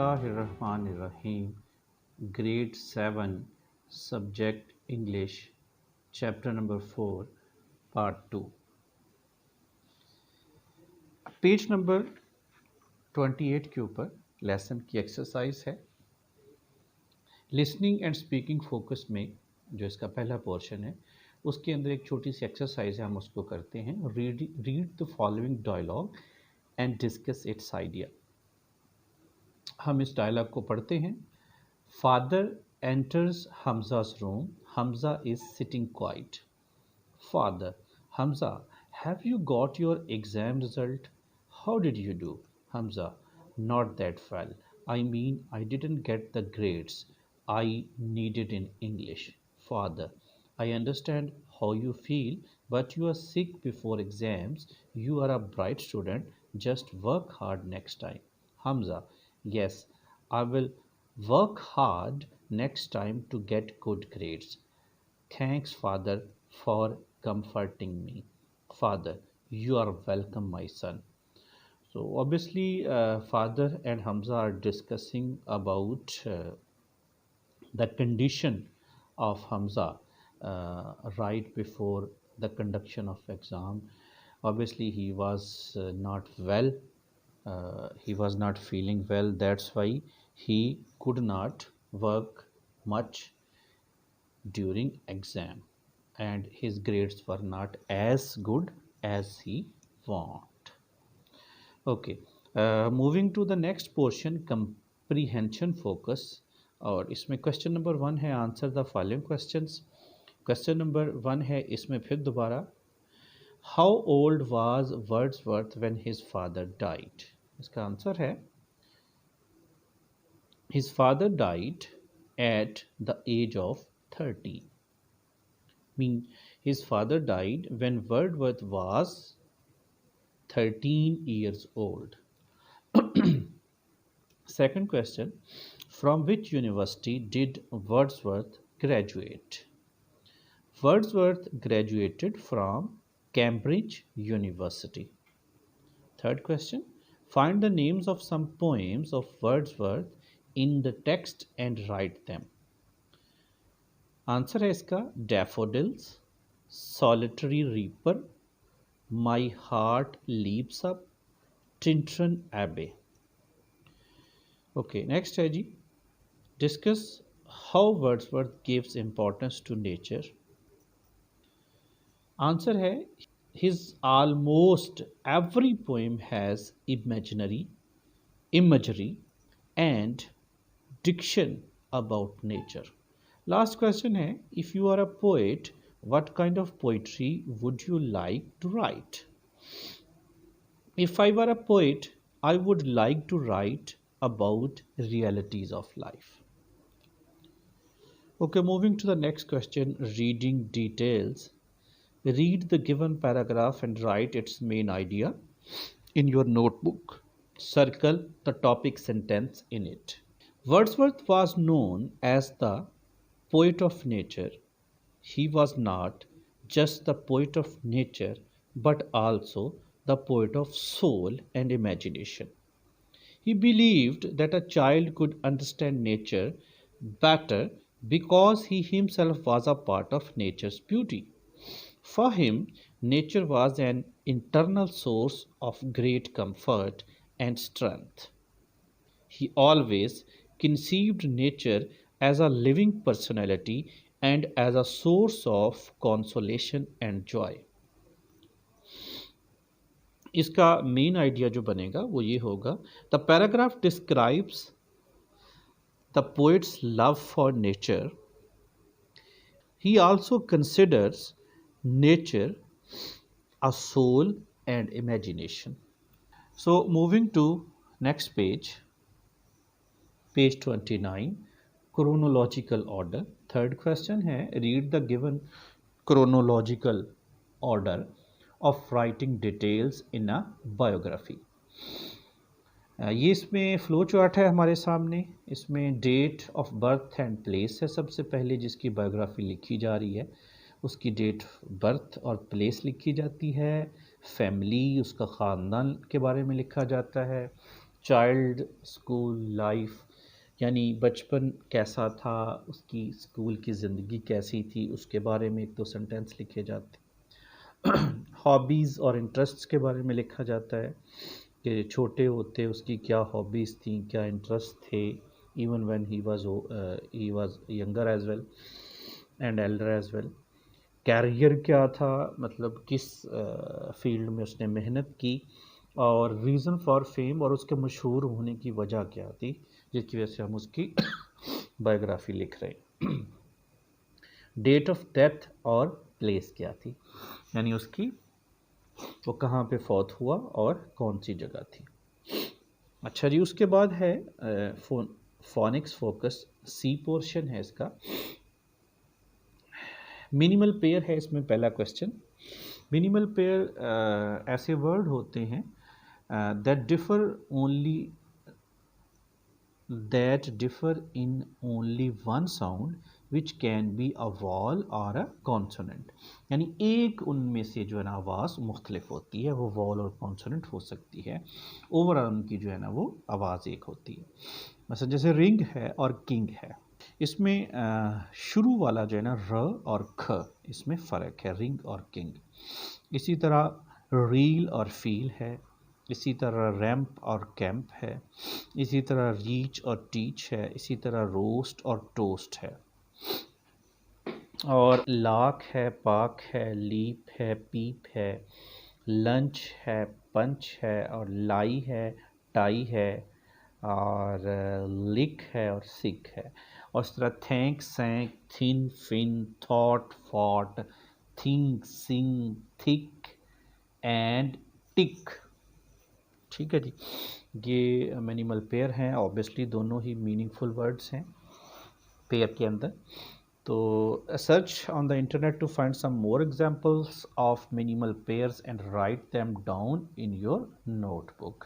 बिस्मिल्लाहिर्रहमानिर्रहीम। Grade 7 subject English chapter number 4 part 2 page number 28 के ऊपर लेसन की एक्सरसाइज है। लिसनिंग एंड स्पीकिंग फोकस में जो इसका पहला पोर्शन है उसके अंदर एक छोटी सी एक्सरसाइज है, हम उसको करते हैं। Read the following dialogue and discuss its idea. हम इस डायलॉग को पढ़ते हैं। Father enters Hamza's room. Hamza is sitting quiet. Father, Hamza, have you got your exam result? How did you do? Hamza, not that well. I mean, I didn't get the grades I needed in English. Father, I understand how you feel, but you are sick before exams. You are a bright student. Just work hard next time. Hamza, yes, I will work hard next time to get good grades. Thanks, Father, for comforting me. Father, you are welcome, my son. So, obviously, Father and Hamza are discussing about the condition of Hamza right before the conduction of exam. Obviously, he was not well. He was not feeling well. That's why he could not work much during exam, and his grades were not as good as he want. Okay, moving to the next portion, comprehension focus। और इसमें question number 1 है answer the following questions. Question number 1 है इसमें फिर दोबारा, how old was Wordsworth when his father died. इसका answer है his father died at the age of 30। Mean his father died when Wordsworth was 13 years old। Second question, from which university did Wordsworth graduate? Wordsworth graduated from Cambridge University। Third question, find the names of some poems of Wordsworth in the text and write them। Answer है इसका daffodils, solitary reaper, my heart leaps up, Tintern Abbey. Okay, next है जी, discuss how Wordsworth gives importance to nature. Answer है his almost every poem has imagery and diction about nature। Last question है, if you are a poet what kind of poetry would you like to write? If I were a poet, I would like to write about realities of life। Okay, moving to the next question, reading details। Read the given paragraph and write its main idea in your notebook। Circle the topic sentence in it। Wordsworth was known as the poet of nature। He was not just the poet of nature, but also the poet of soul and imagination। He believed that a child could understand nature better because he himself was a part of nature's beauty। For him, nature was an internal source of great comfort and strength। He always conceived nature as a living personality and as a source of consolation and joy। इसका main idea जो बनेगा वो ये होगा, the paragraph describes the poets love for nature. He also considers nature a soul and imagination। So moving to next page, page 29, chronological order। Third question है, read the given chronological order of writing details in a biography। ये इसमें flow chart है हमारे सामने। इसमें date of birth and place है सबसे पहले, जिसकी बायोग्राफी लिखी जा रही है उसकी डेट बर्थ और प्लेस लिखी जाती है। फैमिली, उसका ख़ानदान के बारे में लिखा जाता है। चाइल्ड स्कूल लाइफ, यानी बचपन कैसा था, उसकी स्कूल की ज़िंदगी कैसी थी, उसके बारे में एक दो सेंटेंस लिखे जाते। हॉबीज़ और इंटरेस्ट्स के बारे में लिखा जाता है कि छोटे होते उसकी क्या हॉबीज़ थी, क्या इंटरेस्ट थे, even when he was younger age well and elder age well. Career क्या था, मतलब किस फील्ड में उसने मेहनत की, और रीज़न फॉर फेम और उसके मशहूर होने की वजह क्या थी जिसकी वजह से हम उसकी बायोग्राफी लिख रहे हैं। डेट ऑफ डेथ और प्लेस क्या थी, यानी उसकी वो कहाँ पे फौत हुआ और कौन सी जगह थी। अच्छा जी, उसके बाद है फोनिक्स फोकस, सी पोर्शन है इसका। मिनिमल पेयर है इसमें पहला क्वेश्चन। मिनिमल पेयर ऐसे वर्ड होते हैं that differ only in only one sound which can be a vowel or a consonant, यानी एक उनमें से जो है ना आवाज़ मुख्तलिफ होती है, वो वॉल और कॉन्सोनेंट हो सकती है, ओवरऑल उनकी जो है ना वो आवाज़ एक होती है। मतलब जैसे रिंग है और किंग है, इसमें शुरू वाला जो है ना र और ख, इसमें फ़र्क है रिंग और किंग। इसी तरह रील और फील है, इसी तरह रैम्प और कैंप है, इसी तरह रीच और टीच है, इसी तरह रोस्ट और टोस्ट है, और लाख है, पाक है, लीप है, पीप है, लंच है, पंच है, और लाई है, टाई है, और लिक है और सिक है। और इस तरह thank, sank, thin, fin, thought, fought, thing, sing, thick and tick. ठीक है जी, ये मिनिमल पेयर हैं। ऑब्वियसली दोनों ही मीनिंगफुल वर्ड्स हैं पेयर के अंदर। तो search on the internet to find some more examples of minimal pairs and write them down in your notebook.